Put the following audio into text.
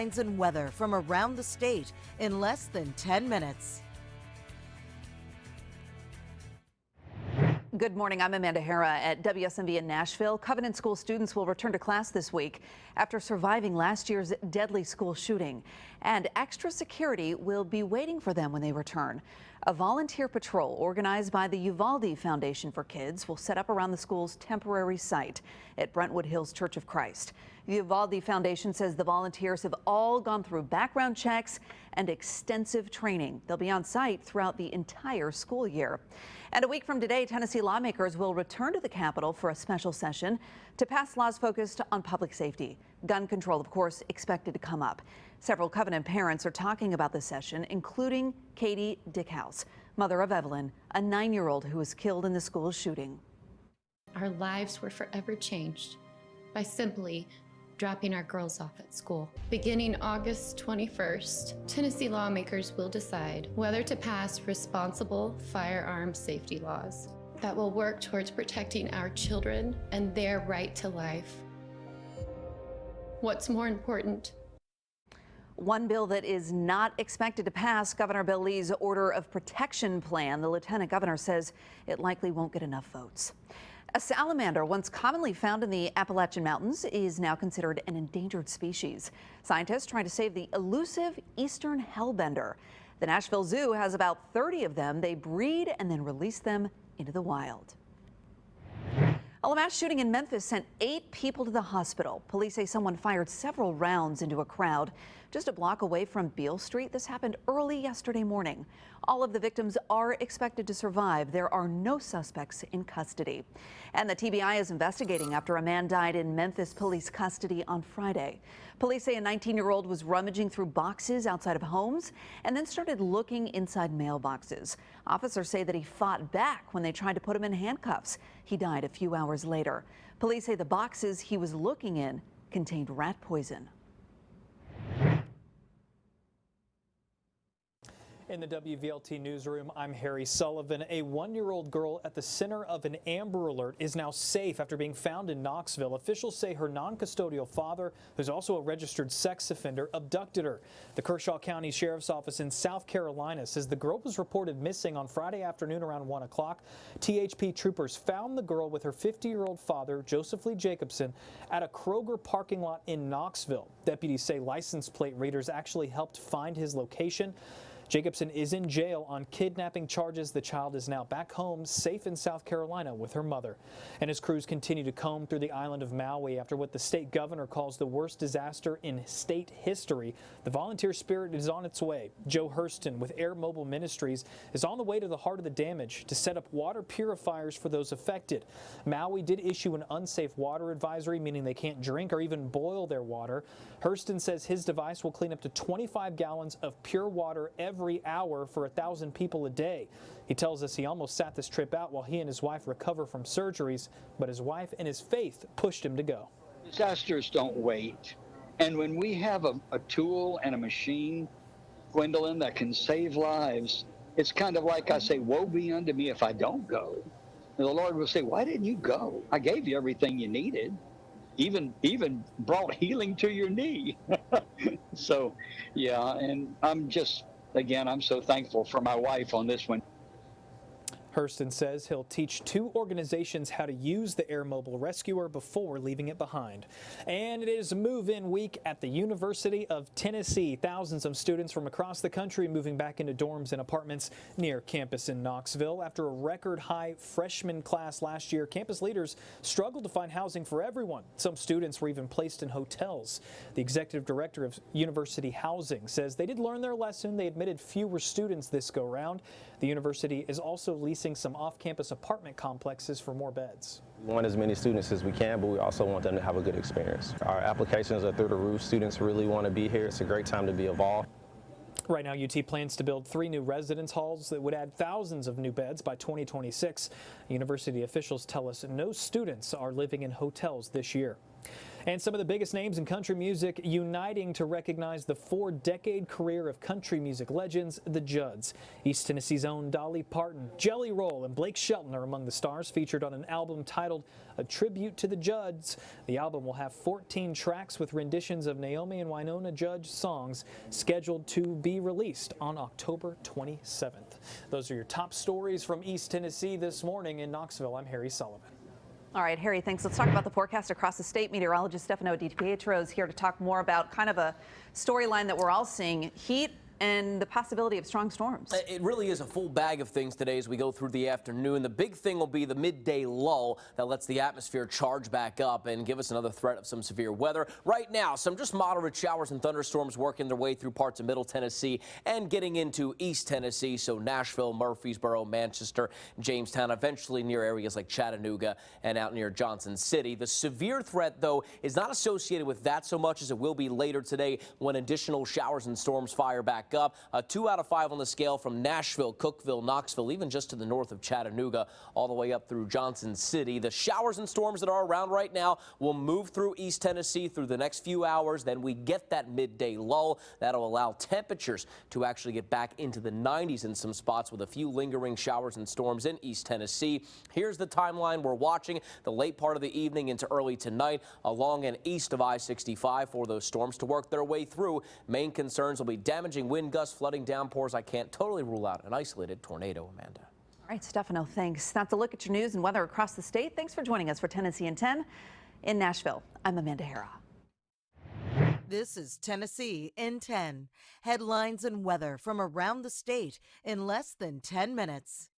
And weather from around the state in less than 10 minutes. Good morning. I'm Amanda Hara at WSMV in Nashville. Covenant School students will return to class this week after surviving last year's deadly school shooting. And extra security will be waiting for them when they return. A volunteer patrol organized by the Uvalde Foundation for Kids will set up around the school's temporary site at Brentwood Hills Church of Christ. The Uvalde Foundation says the volunteers have all gone through background checks and extensive training. They'll be on site throughout the entire school year. And a week from today, Tennessee lawmakers will return to the Capitol for a special session to pass laws focused on public safety. Gun control, of course, expected to come up. Several Covenant parents are talking about the session, including Katie Dickhouse, mother of Evelyn, a 9-year-old who was killed in the school shooting. Our lives were forever changed by simply dropping our girls off at school. Beginning August 21st, Tennessee lawmakers will decide whether to pass responsible firearm safety laws that will work towards protecting our children and their right to life. What's more important? One bill that is not expected to pass, Governor Bill Lee's Order of Protection plan. The lieutenant governor says it likely won't get enough votes. A salamander, once commonly found in the Appalachian Mountains, is now considered an endangered species. Scientists trying to save the elusive eastern hellbender. The Nashville Zoo has about 30 of them. They breed and then release them into the wild. A mass shooting in Memphis sent 8 people to the hospital. Police say someone fired several rounds into a crowd just a block away from Beale Street. This happened early yesterday morning. All of the victims are expected to survive. There are no suspects in custody. And the TBI is investigating after a man died in Memphis police custody on Friday. Police say a 19-year-old was rummaging through boxes outside of homes and then started looking inside mailboxes. Officers say that he fought back when they tried to put him in handcuffs. He died a few hours later. Police say the boxes he was looking in contained rat poison. In the WVLT newsroom, I'm Harry Sullivan. A 1-year-old girl at the center of an Amber Alert is now safe after being found in Knoxville. Officials say her non-custodial father, who's also a registered sex offender, abducted her. The Kershaw County Sheriff's Office in South Carolina says the girl was reported missing on Friday afternoon around 1 o'clock. THP troopers found the girl with her 50-year-old father, Joseph Lee Jacobson, at a Kroger parking lot in Knoxville. Deputies say license plate readers actually helped find his location. Jacobson is in jail on kidnapping charges. The child is now back home, safe in South Carolina with her mother. And his crews continue to comb through the island of Maui after what the state governor calls the worst disaster in state history. The volunteer spirit is on its way. Joe Hurston with Air Mobile Ministries is on the way to the heart of the damage to set up water purifiers for those affected. Maui did issue an unsafe water advisory, meaning they can't drink or even boil their water. Hurston says his device will clean up to 25 gallons of pure water every hour for 1,000 people a day. He tells us he almost sat this trip out while he and his wife recover from surgeries, but his wife and his faith pushed him to go. Disasters don't wait. And when we have a tool and a machine, Gwendolyn, that can save lives, it's kind of like I say, woe be unto me if I don't go. And the Lord will say, why didn't you go? I gave you everything you needed. Even brought healing to your knee. So, yeah, and I'm so thankful for my wife on this one. Hurston says he'll teach 2 organizations how to use the Air Mobile Rescuer before leaving it behind. And it is move-in week at the University of Tennessee. Thousands of students from across the country moving back into dorms and apartments near campus in Knoxville. After a record-high freshman class last year, campus leaders struggled to find housing for everyone. Some students were even placed in hotels. The executive director of University Housing says they did learn their lesson. They admitted fewer students this go-round. The university is also leasing some off-campus apartment complexes for more beds. We want as many students as we can, but we also want them to have a good experience. Our applications are through the roof. Students really want to be here. It's a great time to be involved. Right now, UT plans to build 3 new residence halls that would add thousands of new beds by 2026. University officials tell us no students are living in hotels this year. And some of the biggest names in country music uniting to recognize the 4-decade career of country music legends, the Judds. East Tennessee's own Dolly Parton, Jelly Roll, and Blake Shelton are among the stars featured on an album titled A Tribute to the Judds. The album will have 14 tracks with renditions of Naomi and Winona Judge songs scheduled to be released on October 27th. Those are your top stories from East Tennessee this morning. In Knoxville, I'm Harry Sullivan. All right, Harry, thanks. Let's talk about the forecast across the state. Meteorologist Stefano DiPietro is here to talk more about kind of a storyline that we're all seeing: heat and the possibility of strong storms. It really is a full bag of things today as we go through the afternoon. The big thing will be the midday lull that lets the atmosphere charge back up and give us another threat of some severe weather. Right now, some just moderate showers and thunderstorms working their way through parts of Middle Tennessee and getting into East Tennessee, so Nashville, Murfreesboro, Manchester, Jamestown, eventually near areas like Chattanooga and out near Johnson City. The severe threat, though, is not associated with that so much as it will be later today when additional showers and storms fire back up. A 2 out of 5 on the scale from Nashville, Cookeville, Knoxville, even just to the north of Chattanooga, all the way up through Johnson City. The showers and storms that are around right now will move through East Tennessee through the next few hours. Then we get that midday lull. That'll allow temperatures to actually get back into the 90s in some spots with a few lingering showers and storms in East Tennessee. Here's the timeline we're watching the late part of the evening into early tonight along and east of I-65 for those storms to work their way through. Main concerns will be damaging wind gusts, flooding downpours. I can't totally rule out an isolated tornado, Amanda. All right, Stefano, thanks. That's a look at your news and weather across the state. Thanks for joining us for Tennessee in 10. In Nashville, I'm Amanda Hara. This is Tennessee in 10. Headlines and weather from around the state in less than 10 minutes.